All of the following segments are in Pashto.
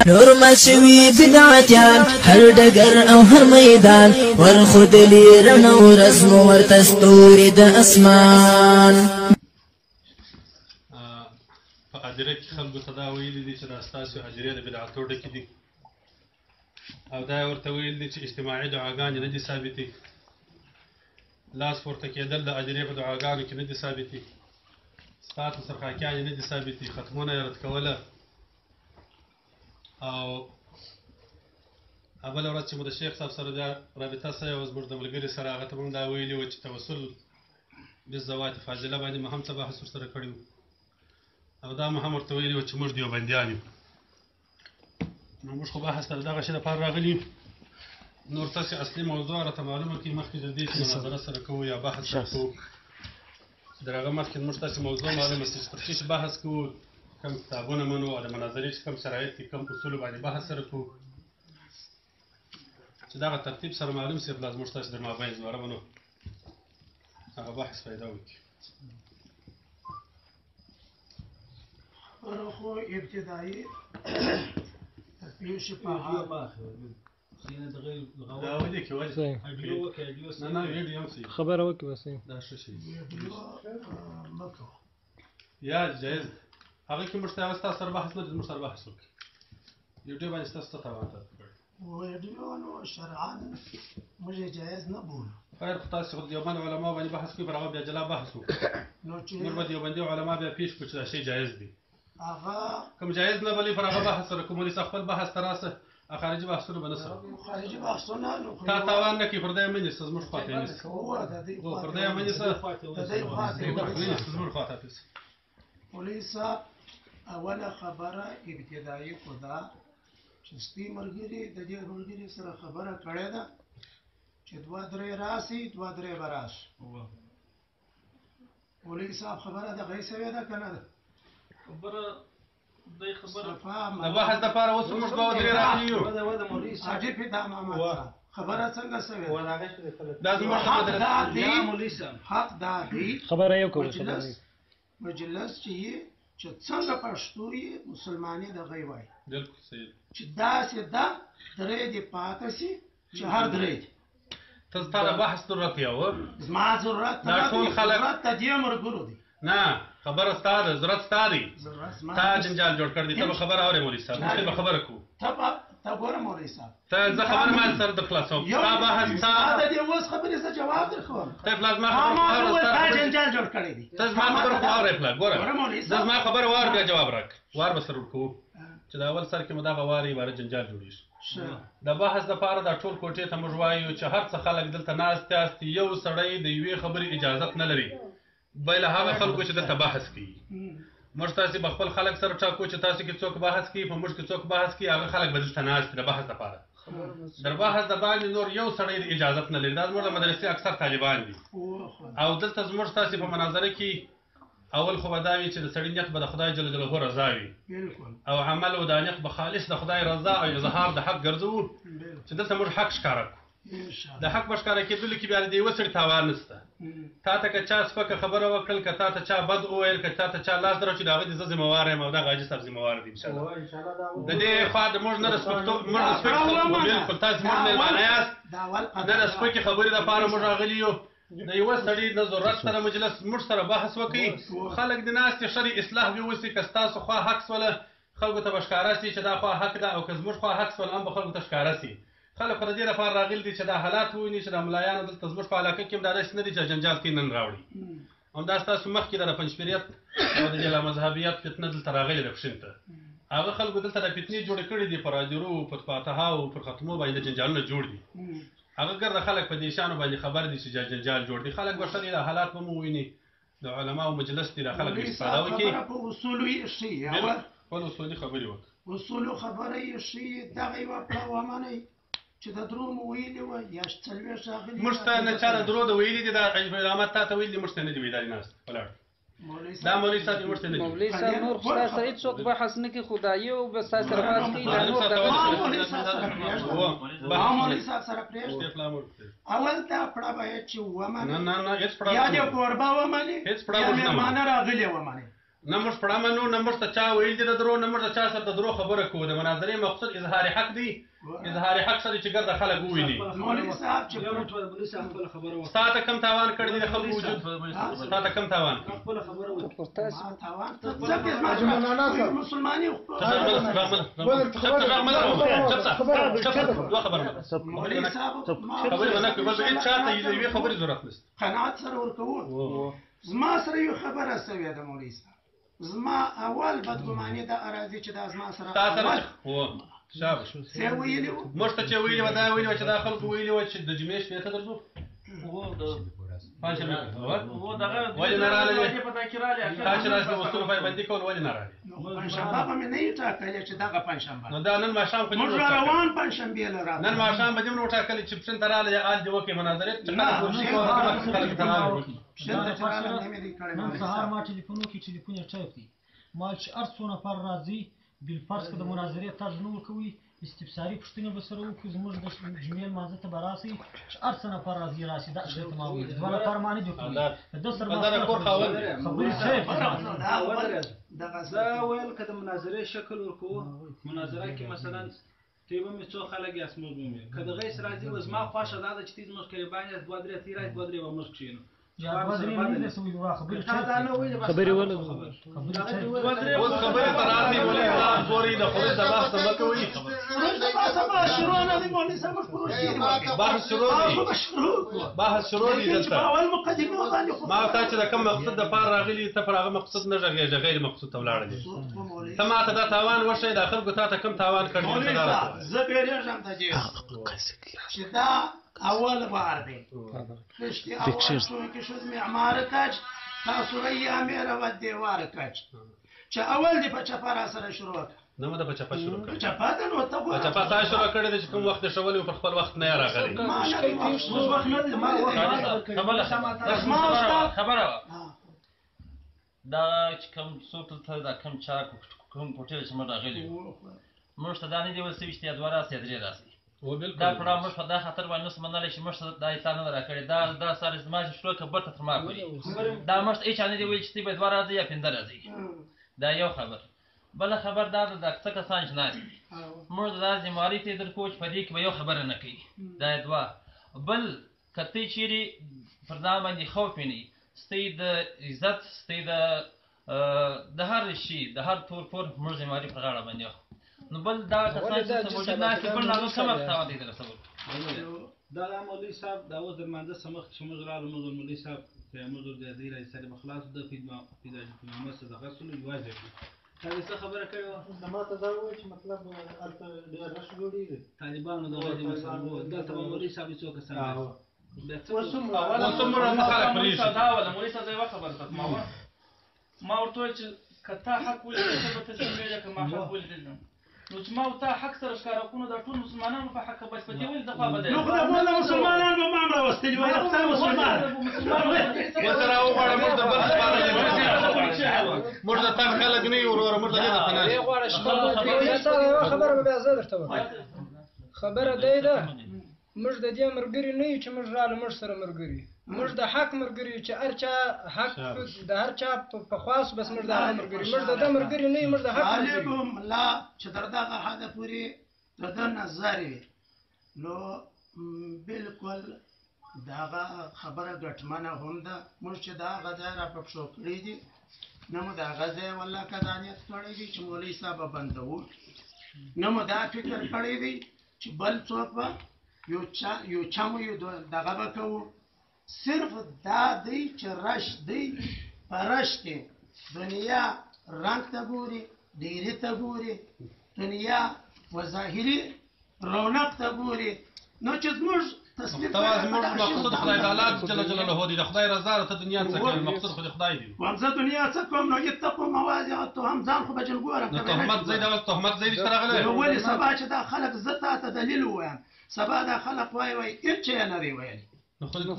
نور مشوي بدعتيان هر ډګر او هر میدان ورخدلی رڼا ورځ مو ورته ستوري د اسمان. په هدیره کې خلکو ته دا ویلي دي چې دا ستاسو هدیرې د بدعتو ډکې دي او دا یې ورته ویلي دي چې اجتماعي دعاګانې نه دي ثابتې، لاس پورته کېدل د هدیرې په دعاګانو کې نه دي ثابتې، ستاسو سرخاکیانې نه دي ثابتې، ختمونه یې رد کوله. او بله ورځ چې مو د شیخ صاحب سره بیا رابطه سوې وه زموږ د ملګري سره، هغه ته به هم دا ویلي وه چې توسل بالذوات فاضله باندې مو هم څه بحث ورسره کړی و او دا مو هم ورته ویلي وه چې موږ دیوبندیان یو. نو موږ خو بحث ته د دغه شي لپاره راغلي یو. نور تاسې اصلي موضوع راته معلومه کړي مخکې د دې چې مناظره سره کوو یا بحث سره کوو. تر هغه مخکې موږ تاسې موضوع معلومه شي چې تر څه بحث کوو، کم کتابونه منو او د مناظرې چې کم شرایط دي، کم اصولو باندې بحث سره کوو، چې دغه ترتیب سره معلوم شي. بلا زموږ تاسې د مابین زواره به نو هغه بحث پیدا وکړي. خبره خو ابتدایي پیش په خبره وکړه بس دا ښه شي یا جایز هغه کې موږ ته هغه ستاسو سره بحث نه دی، موږ سره بحث وکړي. یوټیوب باندې ستاسو ته تاوان ته ویډیو نو شرعاً موږ جایز نه بولو. خیر خو تاسو خو د دیوبند علما باندې بحث کوئ، پر هغه بیا جلا بحث وکړو. موږ به دیوبندي علما بیا پیش کړو چې دا شی جایز دی. هغه کوم جایز نه بلې پر هغه بحث سره کوم ولې خپل بحث ته راسه، خارجي بحثونه به نه سره خارجي بحثونه تا تاوان نه کوي. پر دې منې څه زموږ خواته یې نیسه، پر دې منې څه زموږ خواته نیسه. مولوي صاحب اوله خبره ابتدایي خو دا چې سپي ملګري د دې ملګري سره خبره کړې ده چې دوه درې راسي دوه درې به راشي. مولوي صاحب خبره دغه سوې ده که نه ده؟ خبره دی خبره د بحث دپاره اوس موږ دوه درې راغلي یو. عجیب دا محمد صاحب خبره څنګه سوې دا زموږ حق دا دی خبره یو کوو مجلس چې یې چې څنګه پښتو یې مسلمانې دغه یې وایي بالکل صحیح چې داسې ده درې دې پاته شي چې هر درې دي. ته ستا د بحث ضرورت یې و؟ زما ضرورت دا ټول خلک ضرورت د دې ملګرو دی. نه خبره ستا ده، ضرورت ستا دی. تا جنجال جوړ کړ دی. ته به خبره اورې مولوي صاحب، موږ به خبره کوو. ته ګوره مولوي صاحب، ته زه خبره ما سره د خلاصوم. ستا بحث د دې اوس خبرې څه جواب درکوم. ته پلازما خبره تا جنجال جوړ کړی دی. ته زما خبره خو اورې پلا ګوره زه زما خبره وار بیا جواب راک وار به سره ورکوو چې د اول سر کې مو دغه وار عبارت جنجال جوړېږي. د بحث دپاره دا ټول کوټې ته موږ وایو چې هر څه خلک دلته ناست یاست، یو سړی د یوې خبرې اجازت نه لري بل هغه خلکو چې دلته بحث کوي. موږ تاسې به خپل خلک سره ټاکو چې تاسو کې څوک بحث کوي، په موږ کې څوک بحث کوي، هغه خلک به دلته ناست د بحث دپاره. در بحث د باندې نور یو سړی د اجازت نه لري. دا زموږ د مدرسې اکثر طالبان دي او دلته زموږ تاسې په مناظره کې اول خو به دا وي چې د سړي نیت به د خدای جل جلاله رضا وي او عمل و دا نیت به خالص د خدای رضا او اظهار د حق ګرځوو چې دلته موږ حق ښکاره کړو. د حق په ښکاره کېدلو کې بیا د یوه سړي تاوان نشته. تا ته که چا سپکه خبره وکړل، که تا ته چا بد وویل، که تا ته چا لاس درو چې د هغه دې زه ذمهوار یم او دغه حاجي صاحب ذمهوار دي انشاءالله. د دې خوا د موږ نه د سپک بالکل تاسې موږ مېلمانه یاست، نه د سپکې خبرې دپاره موږ راغلي یو. د یوه سړي نه ضرورت سره مجلس موږ سره بحث وکړي، خلک د ناستې شرې اصلاح ووسي. که ستاسو خوا حق سوله خلکو ته به ښکاره سي چې دا خوا حق ده، او که زموږ خوا حق سوله هم به خلکو ته ښکاره سي. خلک خو د دې لپاره راغلي دي چې دا حالات وویني چې د ملایانو دلته زموږ په علاقه کې هم دا داسې نه دي چې جنجال کوي نن راوړي. همدا ستاسو مخکې د پنجپیریت او د جلا مذهبیت فتنه دلته راغلې ده پښین ته. هغه خلکو دلته د فتنې جوړې کړي دي، پر هدیرو پر فاتحاو پر ختمو باندې جنجالونه جوړ دي. هغه ګرده خلک په دې شیانو باندې خبر دي چې جنجال جوړ دي. خلک به ښه دي، دا حالات به مو وویني، د علماو مجلس دي، دا خلک به استفاده وکړي. په اصولو یې ښیي، خپل اصولي خبرې وکړه. اصولو خبره یې ښیي، دغه یوه پړه ومنئ چې د درو مو ویلي وه یا څلوېښت راغلي. موږ ته نه چا د درو د ویلي دي، دا علامت تا ته ویلي دي، موږ ته نه دي ویلي ناست ولاړ. دا مولوي صاحب موږ ته نه دي. مولوي صاحب نور خو ستا سره هېڅوک بحث نه کوي، خو دا یو به ستا سره بحث کوي. دا نور مولوي صاحب سره پرېږدي. اول دا پړه باید چې ومنئ، یا دې کوربه ومنئ یا مېلمانه راغلي ومنئ. نه موږ پړه منو نه موږ ته چا ویل دي د درو نه موږ د چا سره د درو خبره کوو د مناظرې مقصود اظهار حق دی اظهار حق سره چې ګرده خلک وویني مولوي صاحب چې ستا ته کم تاوان کړی دی د خلکو وجود ستا ته کم تاوان کړي تاوان مسلمانۍ خبرې ونه کړي بل هېڅ چا ته د یوې خبرې ضرورت نشته قناعت سره ورکوو زما سره یو خبره سوې ده مولوي صاحب زما اول بدګماني دا راځي چې دا زما سره تا سره شاباش څه ویلي وو موږ ته چې ویلي وه دا ویلي وه چې دا خلکو ویلي وه چې د جمعې شپې ته درځو ولې نه راغلې تا چې راځي د وسلو پایبندي کول ولې نه راغلې پنجشنبه به مې نه وي ټاکلی چې دغه پنجشنبه نو دا نن ماښام موږ را روان پنجشنبې له راغلو نن ماښام به دې نه وټاکلې چې پښین ته راغلی آل دې وکړې مناظرې چې خلک ته نن سهار ما ټلیفون وکړي ټلیفون یې ټایپ کړي ما چې هر څو نفر راځي بالفرض که د مناظرې طرز نه ورکوي استفساري پوښتنې به سره وکړو زموږ د جمعې لمانځه ته به راسئ چې هر څه نفر راځي راسي دا شی ته ما ویل دوه نفر ما نه دي کړي ده سره خبرې دا ویل که د مناظرې شکل ورکوو مناظره کې مثلا تیبه مې څو خلک یاست موږ به مې که د غیس راځي و زما خوښه دا ده چې تی زموږ قریبان یاست دوه درې تی راځي دوه درې به موږ کښېنو خبرې ولې اوس خبرې ته راځي ولې تاسو پورې د خدای د بحث ته مه کوئ بحث شروع دی بحث شروع دی دلته ما تا چې د کوم مقصد دپاره راغلي ته پر هغه مقصد نه غږېږه غیر مقصود ته ولاړلې ته ما ته دا تاوان وښیې دا خلکو تا ته کوم تاوان کړی زه بیرېږم د دې چې دا اول بار دی خشتی اول چونکه شد معمار کچ تاسو ایامې روت دیوار کچ چې اول دی په چپه را سره شروع کړه نه مو د په چپه شروع کړې چپه ده نو ته په چپه تا شروع کړې ده چې کوم وخت شولې پر خپل وخت نه یې راغلی خبره دا چې کوم څوک دلته دا کوم چا کوم کوټې چې موږ راغلي موږ ته دا نه دي ویل سوي چې یا دوه راسي یا درې راسي دا پړاو موږ په دا خاطر باندې نسو منلی چې موږ ته دا اطلاع نه ده راکړې دا سره زما چې شروع کړه بېرته تر ما پورې دا موږ ته هېچا نه دي ویل چې تی به دوه راځئ یا پنځه راځئ دا یو خبر بله خبر دا ده دا څه کسان چې ناست دي موږ د دا ذمواري ته یې درکوو چې په دې کې به یو خبره نه کوي دا یې دوه بل که ته چیرې پر دا باندې خوف وینئ ستی د عزت ستی د هر شي د هر تور پور موږ ذمواري پر غاړه باندې نو بل دا کسان چې موجود ناست دي بل هغه کومه تاوان دی رسول دا مولوي صاحب دا اوس د لمانځه څه مخکې چې موږ راغلو موږ مولوي صاحب ته موږ د دې رئیس صاحب خلاص د پیدایي صدقه سلو یوازې تا دې څه خبره کړې وه ما ته دا وویل چې مطلب هلته ډېر رش جوړېږي طالبانو د غږ مسله وه دلته به مولوي صاحب یې څو کسان اوس څومره خلک پرېږدي دا ولا مولوي صاحب یوه خبره ته ما ورته وویل چې که تا حق ولیدل ته به ته جملې که ما حق ولیدل نو چې ما او تا حق سره ښکاره کړو نو دا ټول مسلمانانو په حق بس په دې ولې د خوا بدل نو خو د ټول مسلمانانو به ما هم راوستلي وای خو مسلمان ورته راوغواړه موږ د بل لپاره موږ د تګ خلک نه یو وروره موږ د دې دپاره نه یو خبره به بیا زه درته وایم خبره دی ده موږ د دې ملګري نه یو چې موږ راغلو موږ سره ملګري موږ د حق ملګري یو چې هر چا حق د هر چا په خواص بس موږ د هغه ملګري موږ د ده ملګري نه یو موږ د حق غالب ملا چې تر دغه حده پورې د ده نظر وي نو بلکل د هغه خبره ګټمنه هم ده موږ چې د هغه ځای را په پښو کړي دي نه مو د هغه ځای والله که دا نیت کړی دی چې مولوي صاحب به بندوو نه مو دا فکر کړی دی چې بل څوک به یو چا مو یو دغه به کوو صرف دا دی چې رش دی په رش کې دنیا رنګ ته ګوري ډیرې ته ګوري دنیا و ظاهري رونق ته ګوري نو چې زموږ تصویر زموږ مقصود خدای تعالی جل جلاله دی د خدای رضا ته دنیا څه کوي مقصود خو د خدای دی وام زه دنیا څه کوم نو اتقوا مواضع التهم ځان خو به جل ګورم نو تهمت زید او تهمت زید سره غلې نو ولې سبا چې دا خلک زه تا ته دلیل ووایم سبا دا خلک وایي هېڅ شی نه دی ویلي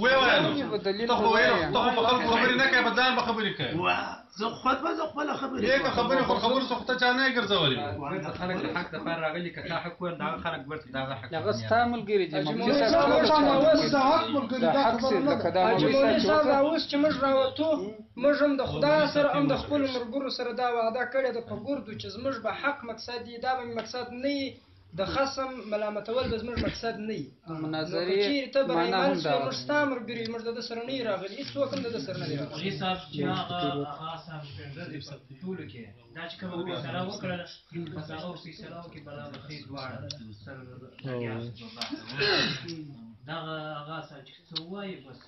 ویل ته خو ویل ته په خلکو خبرې نه کوې په ځان به خبرې کوې زه خود به زه خپله خبرې یې که خبرې خو خبرو څخه ته چا نه یې ګرځولې خلک د حق دپاره راغلي که تا حق ویل دغه خلک ورته دغه حق هغه ستا ملګري دي مولوي صاحب اوس چې موږ راوتو موږ هم د خدای سره هم د خپلو ملګرو سره دا وعده کړې ده په ګردو چې زموږ به حق مقصد وي دا به مقصد نه وي د خصم ملامتول به زموږ مقصد نه وي مناظرې ته برایمل شوې موږ ستا ملګري موږ د ده سره نه یو راغلي هېڅوک هم د ده سره نه دی راغلی مولوي صاحب چې هغه صاحب پنځه دي په ټولو کې دا چې کومه فیصله وکړله بس هغه فیصله وکړي بلا بخې دواړه سره لګیا شو په بحث دغه هغه صاحب چې څه ووایي بس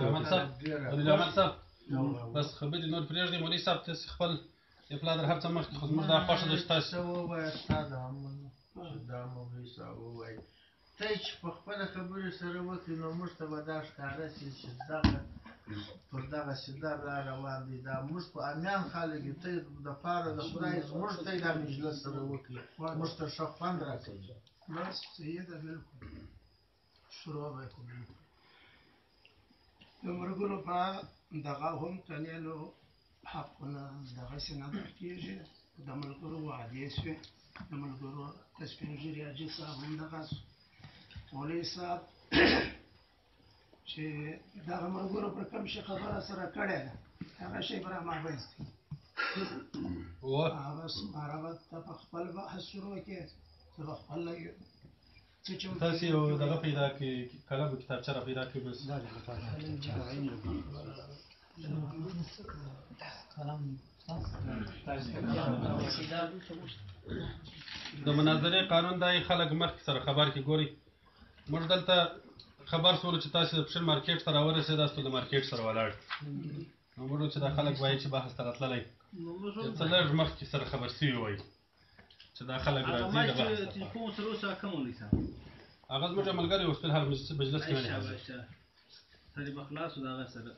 احمد صاحب بس خبرې نور پرېږدي مولوي صاحب تاسې خپل پلان در هر څه مخکې خو زموږ دا خوښه ده چې تاسې ووایه ستا د عملو دا مولوي صاحب ووایي ته چې په خپله خبرې سره وکړې نو موږ ته به دا ښکاره شي چې دغه پر دغه سیده را روان دی دا موږ په امیان خلک یو ته دپاره د خدای زموږ ته یې دا مجلس سره وکړي موږ ته ښه خوند راکوي بس صحیح ده بلکل شروع به کړو د مرګونو په دغه هم کنیلو حقونه دغسې نه درکېږي د ملګرو وعدې شوې د ملګرو د سپین ږیري حاجي صاحب هم دغسې مولوي صاحب چې دغه ملګرو پر کوم شي خبره سره کړې ده هغه شی به رامابینځ کړي بس هغه به ته په خپل بحث شروع کړې زه به خپل تاسې یو دغه پیدا کړي قلم او کتابچه را پیدا کړي بس د مناظرې قانون دا خلک مخکې سره خبر کې ګوري موږ دلته خبر سولو چې تاسې د پښین مارکیټ ته راورسېداست د مارکیټ سره ولاړ نو موږ چې دا خلک وایي چې بحث ته راتللی څه لږ مخکې سره خبر سوي وایي چې دا خلک راځي د بحث هغه زموږ ملګری اوس فلحال مجلس کې نه دی حاضر سړي به خلاص و د هغه سره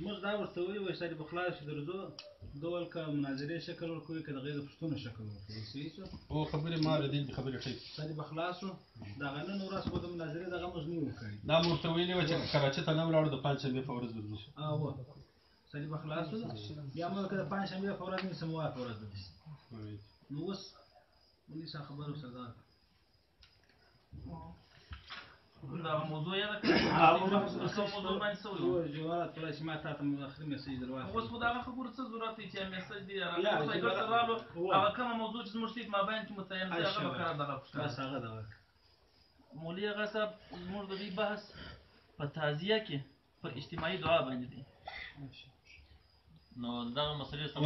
موږ دا ورته ووایو سړي به خلاص شي درځو ډول که مناظرې شکل ورکوي که د غیر د پوښتنو شکل ورکوي صحیح شو او خبرې ما اورېدلې دي خبرې ښې سړي به خلاص و دغه نن ورځ خو د مناظرې دغه موږ نه یو کړی دا مو ورته ویلي وه چې کراچۍ ته نه ولاړو د پنجشنبې په ورځ به ځو سړي به خلاص و بیا موږ که د پنجشنبې په ورځ نه سموار په ورځ به نو اوس مولوي صاحب خبره ورسره دا دغه موضوع یاده کړه موضوع باندې څه وایو جوارات کولای شي ما ته آخري میسج درواخلم اوس خو دغه خبرو څه ضرورت دی چې میسج دی هغه ګټه رالو هغه کومه موضوع چې زموږ سیټ مابین کې متعین دی هغه به کار دغه پوښتنه بس هغه دغه مولوي هغه صاحب زموږ د دې بحث په تعزیه کې پر اجتماعي دعا باندې دی نو دغه مسلې سم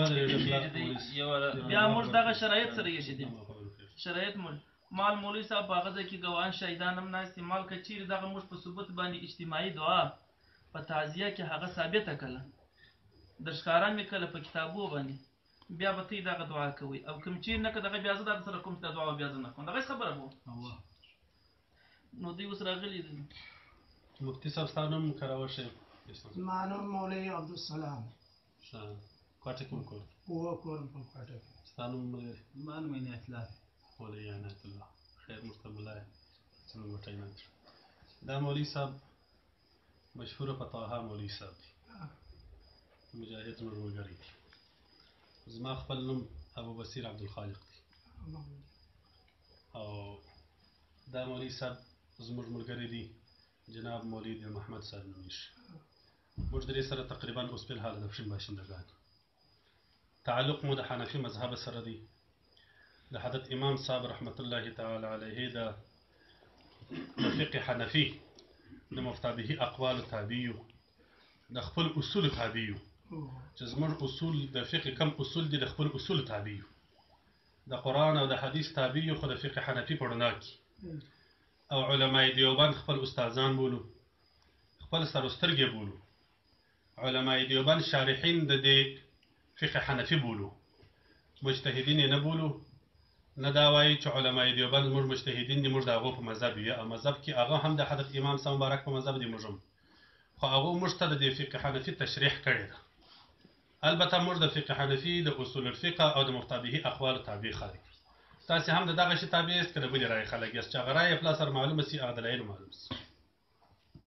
بیا موږ دغه شرایط سره یې دي شرایط مال مولوي صاحب هغه ځای کې ګواهان شهیدان هم ناست دي مال که چیرې دغه موږ په ثبوت باندې اجتماعي دعا په تعزیه کې هغه ثابته کړله درښکاره مې کړله په کتابو باندې بیا به ته دغه دعا کوئ او کوم چیرې نه که دغه بیا زه دا سره کوم چې دعا بیا زه نه کوم دغه خبره به نو دوی اوس راغلي دي مفتي صاحب ستا نوم کراوه شي زما نوم مولوي عبدالسلام کوټه کې کور کورم په کوټه کې ستا نوم ما نوم عنایت الله مولوي عنایت الله خیر مستقبلای څنګه مټاینات دا مولوي صاحب مشهور په طه مولوي صاحب مجاهد زموږ ملګری دی زما خپل نوم ابو بصیر عبدالخالق دی او دا مولوي صاحب زموږ ملګری دی جناب مولوي محمد صاحب نومیش موږ درې سره تقریبا اوس فلحال د پښین باشندګان تعلق مو د حنفي مذهب سره دی د حضرت امام صاحب رحمت الله تعالی علیه د فقه حنفي د مفتابه اقوال تابعیو د خپل اصول تابعیو چې زموږ اصول د فقه کم اصول دي د خپل اصول تابعیو د قرآن او د حدیث تابعیو خو د فقه حنفي په رڼا کې او علماء دیوبند خپل استادان بولو خپل سرسترګې بولو علماء دیوبند شارحین د دې فقه حنفي بولو مجتهدین نه بولو نه دا وایي چې علماء دیوبند موږ مجتهدین دي موږ د هغو په مذهب یو او مذهب کې هغه هم د حضرت امام صاحب مبارک په مذهب دي موږ هم خو هغو موږ ته د دې فقه حنفي تشریح کړې ده البته موږ د فقه حنفي د اصول الفقه او د مفتابه اقوال تابع خلک تاسې هم د دغه شي تابع یاست که د بلې رایې خلک یاست چې هغه رایې پلا سره معلومه سي هغه دلایلو معلوم سي